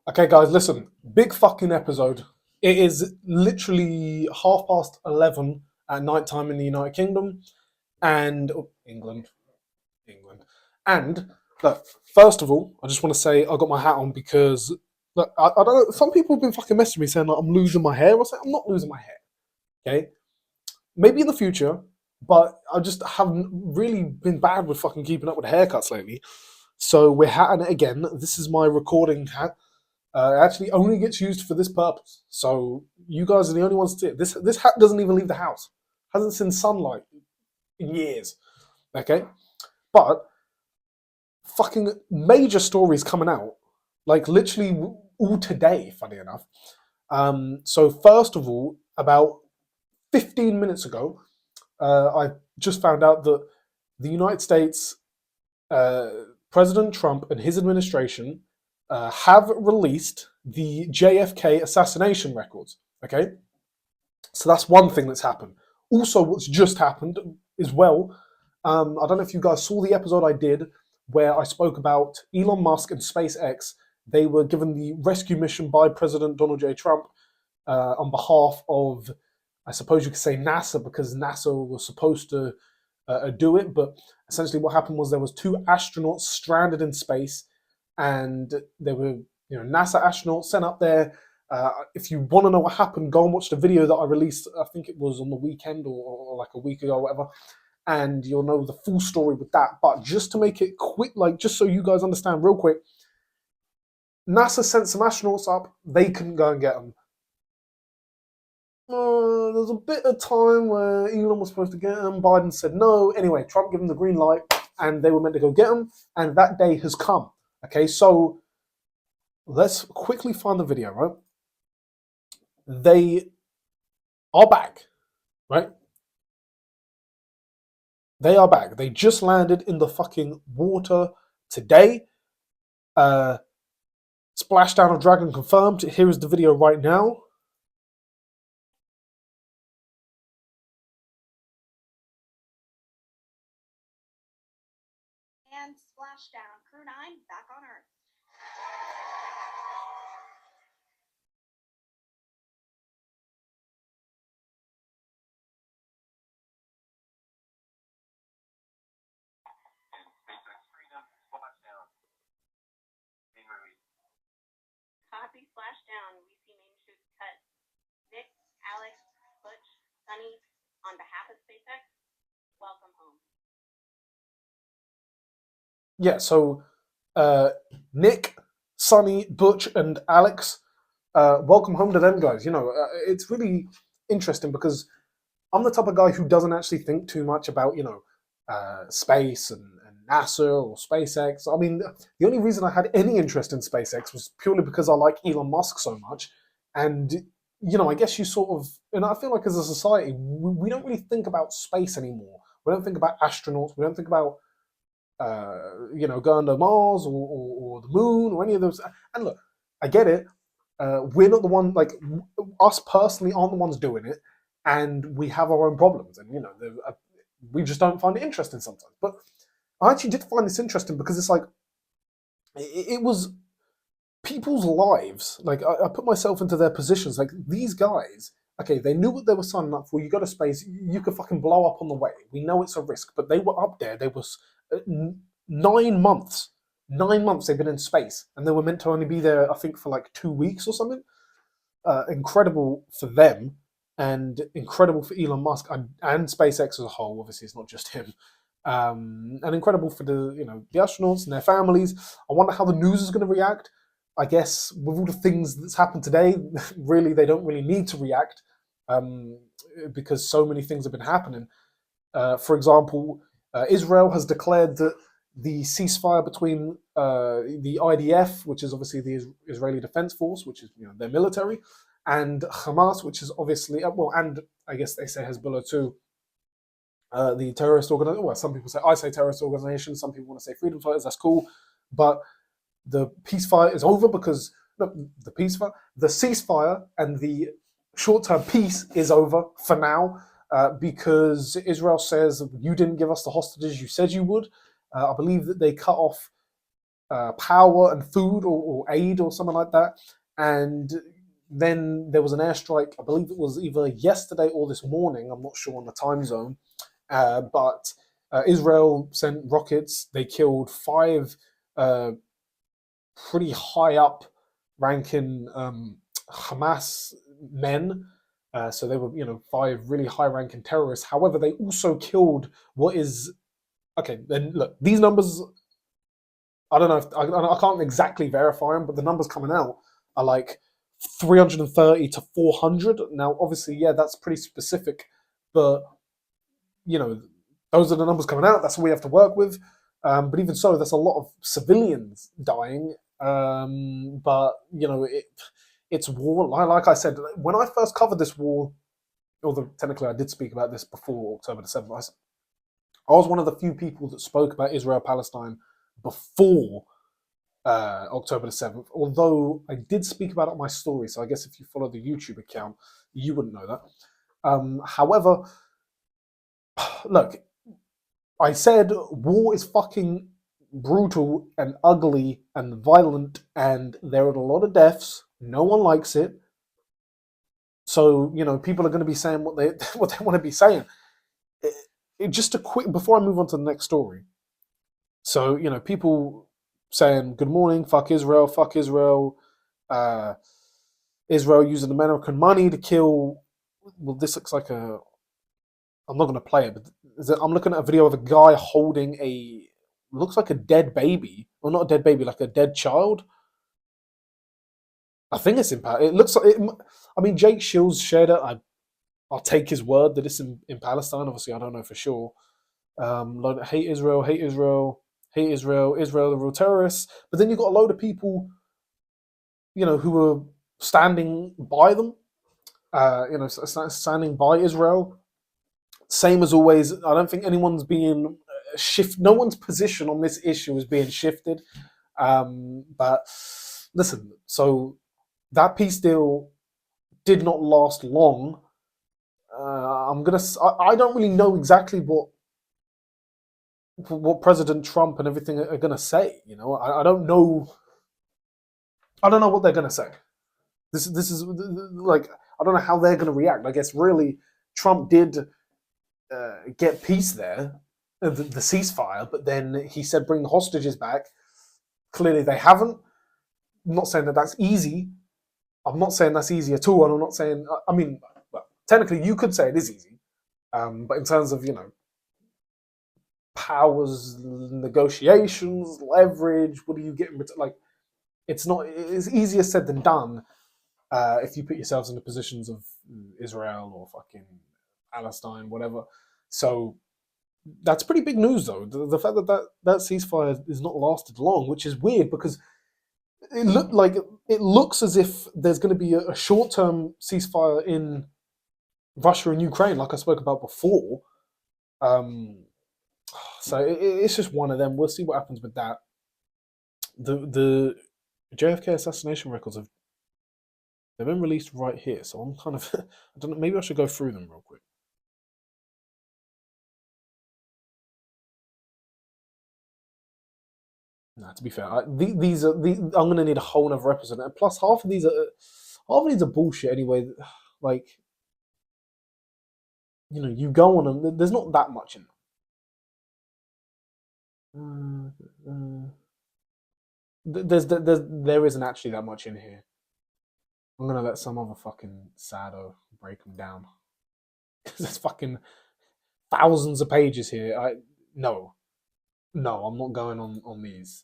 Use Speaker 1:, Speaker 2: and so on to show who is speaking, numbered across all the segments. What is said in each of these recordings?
Speaker 1: Okay, guys, listen. Big fucking episode. It is literally 11:30 at night time in the United Kingdom and England. England. And look, first of all, I just want to say I got my hat on because look, I don't know. Some people have been fucking messaging me saying like I'm losing my hair. I say I'm not losing my hair. Okay, maybe in the future, but I just haven't really been bad with fucking keeping up with haircuts lately. So we're hatting it again. This is my recording hat. It actually only gets used for this purpose. So you guys are the only ones to see it. This hat doesn't even leave the house. Hasn't seen sunlight in years. Okay? But fucking major stories coming out. Like literally all today, funny enough. So first of all, about 15 minutes ago, I just found out that the United States, uh, President Trump and his administration have released the JFK assassination records. Okay, so that's one thing that's happened. Also, what's just happened as well. I don't know if you guys saw the episode I did where I spoke about Elon Musk and SpaceX. They were given the rescue mission by President Donald J. Trump on behalf of, I suppose you could say NASA, because NASA was supposed to do it. But essentially, what happened was there was two astronauts stranded in space, and they were, NASA astronauts sent up there. If you want to know what happened, go and watch the video that I released. I think it was on the weekend or like a week ago, or whatever, and you'll know the full story with that. But just to make it quick, like just so you guys understand, real quick, NASA sent some astronauts up. They couldn't go and get them. There's a bit of time where Elon was supposed to get them. Biden said no. Anyway, Trump gave them the green light, and they were meant to go get them. And that day has come. Okay, so let's quickly find the video, right? They are back, right? They are back. They just landed in the fucking water today. Splashdown of Dragon confirmed. Here is the video right now.
Speaker 2: And Splashdown, Crew 9 back on Earth. Copy Splashdown. We see main chutes cut. Nick, Alex, Butch, Sunny, on behalf of SpaceX, welcome home.
Speaker 1: Yeah, so Nick, Sonny, Butch, and Alex, welcome home to them guys. It's really interesting because I'm the type of guy who doesn't actually think too much about, space and NASA or SpaceX. I mean, the only reason I had any interest in SpaceX was purely because I like Elon Musk so much. And, I guess you sort of, and I feel like as a society, we don't really think about space anymore. We don't think about astronauts. We don't think about, going to Mars or the moon or any of those. And look, I get it. We're not the one, like, us personally aren't the ones doing it. And we have our own problems. And, we just don't find it interesting sometimes. But I actually did find this interesting because it's like, it was people's lives. Like, I put myself into their positions. Like, these guys, okay, they knew what they were signing up for. You go to space, you could fucking blow up on the way. We know it's a risk, but they were up there. They was 9 months. 9 months they've been in space, and they were meant to only be there, I think, for like 2 weeks or something. Incredible for them, and incredible for Elon Musk and SpaceX as a whole. Obviously, it's not just him. And incredible for the astronauts and their families. I wonder how the news is going to react. I guess with all the things that's happened today, really they don't really need to react because so many things have been happening. For example, Israel has declared that the ceasefire between the IDF, which is obviously the Israeli Defense Force, which is their military, and Hamas, which is obviously and I guess they say Hezbollah too, the terrorist organization. Well, some people say I say terrorist organization. Some people want to say freedom fighters. That's cool, but the ceasefire is over because the ceasefire and the short-term peace is over for now because Israel says you didn't give us the hostages you said you would. I believe that they cut off power and food or aid or something like that. And then there was an airstrike. I believe it was either yesterday or this morning. I'm not sure on the time zone, but Israel sent rockets. They killed 5 pretty high up ranking Hamas men. So they were, 5 really high ranking terrorists. However, they also killed what is okay. Then look, these numbers. I don't know. I can't exactly verify them, but the numbers coming out are like 330 to 400. Now, obviously, yeah, that's pretty specific, but you know, those are the numbers coming out. That's what we have to work with. But even so, there's a lot of civilians dying. But it's war. Like I said, when I first covered this war, although technically I did speak about this before October the 7th, I was one of the few people that spoke about Israel Palestine before October the 7th, although I did speak about it on my story. So I guess if you follow the YouTube account, you wouldn't know that. However, look, I said war is fucking brutal and ugly and violent, and there are a lot of deaths. No one likes it. So, people are going to be saying what they what they want to be saying. Just a quick, before I move on to the next story. So, people saying, good morning, fuck Israel, Israel using American money to kill. Well, this looks like a. I'm not going to play it, but I'm looking at a video of a guy holding looks like a dead baby, or not a dead baby, like a dead child. I think it's in. It looks like. I mean, Jake Shields shared it. I'll take his word that it's in Palestine. Obviously, I don't know for sure. Like, hate Israel, hate Israel, hate Israel, Israel, the real terrorists. But then you've got a load of people, who are standing by them, standing by Israel. Same as always, I don't think anyone's being no one's position on this issue is being shifted. But listen, so that peace deal did not last long. I don't really know exactly what President Trump and everything are gonna say. I don't know. I don't know what they're gonna say. This is like, I don't know how they're gonna react. I guess really Trump did get peace there, the ceasefire, but then he said bring the hostages back. Clearly they haven't. I'm not saying that that's easy. I'm not saying that's easy at all, and I'm not saying. I mean, well, technically you could say it is easy, but in terms of powers, negotiations, leverage, what do you get in return? Like, it's not. It's easier said than done if you put yourselves in the positions of Israel or fucking Palestine, whatever. So that's pretty big news, though. The fact that ceasefire is not lasted long, which is weird because it looks as if there's going to be a short-term ceasefire in Russia and Ukraine, like I spoke about before. So it's just one of them. We'll see what happens with that. The JFK assassination records they've been released right here, so I'm kind of I don't know. Maybe I should go through them real quick. Nah, to be fair, these are I'm gonna need a whole other episode. And plus, half of these are bullshit anyway. Like, you go on them. There's not that much in them. There isn't actually that much in here. I'm gonna let some other fucking sado break them down because there's fucking thousands of pages here. No, I'm not going on these.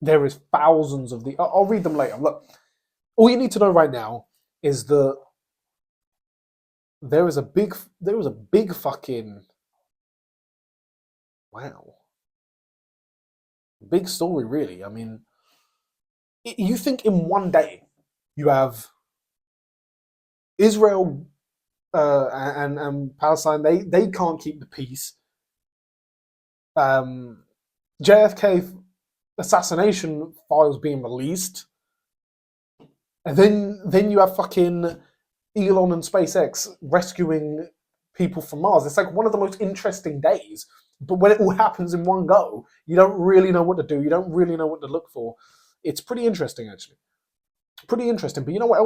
Speaker 1: There is thousands of the. I'll read them later. Look, all you need to know right now is that there was a big fucking wow, big story really. I mean, you think in one day you have Israel and Palestine, they can't keep the peace. JFK assassination files being released, and then you have fucking Elon and SpaceX rescuing people from Mars. It's like one of the most interesting days. But when it all happens in one go, you don't really know what to do. You don't really know what to look for. It's pretty interesting, actually. Pretty interesting. But you know what else